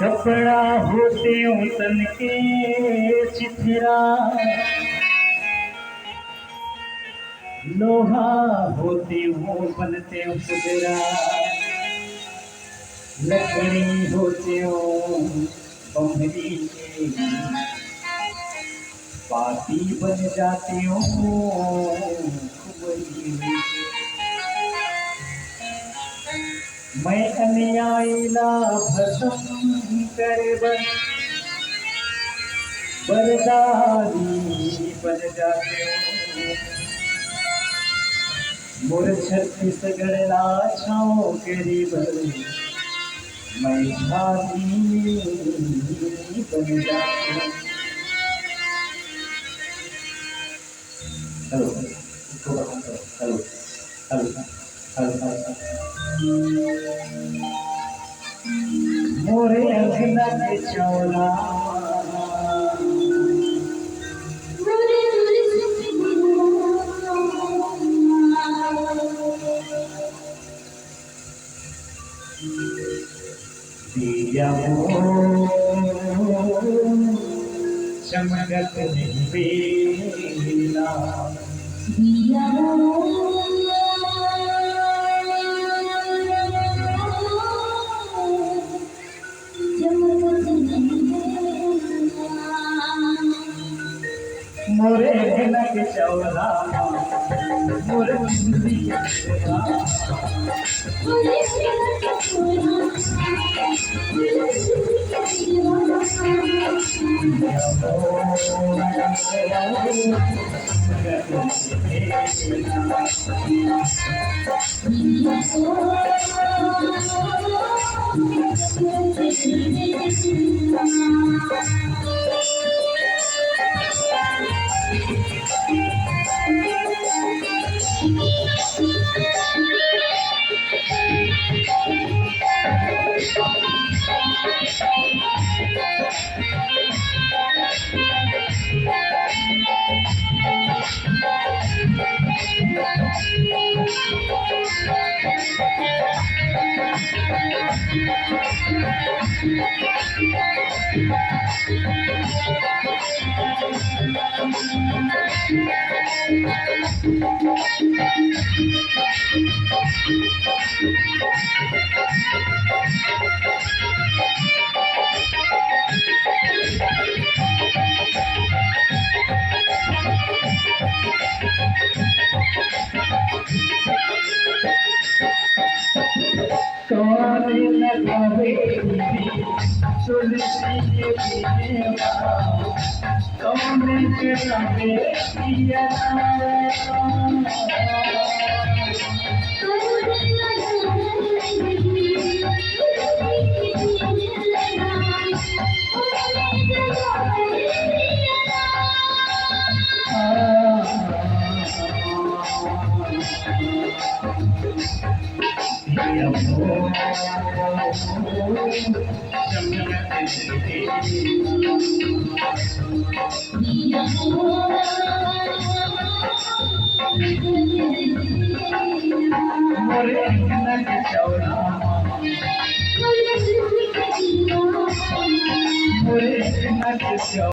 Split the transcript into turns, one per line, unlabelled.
कपड़ा होते तन के चिथरा, लोहा होते हो बनते कुदरा, लकड़ी होते हो बमरी के, पापी बन जाते हो खुबरी में। मैं अन्यायीला भस्म कर बरदारी बन जाते हो। मोर छत्तीसगढ़ छाओ गरीब, मैं झाड़ी बन जाते हो। हेलो हेलो हेलो हेलो, मोरे अंगना के चौला, दिया चमकत बेला, दिया मोरे अंगना के चौला, मोरे कौन लगावे तुलसी के देवा, कौन जगावे पिया, मोरे अंगना के चौला, मोरे अंगना के चौला।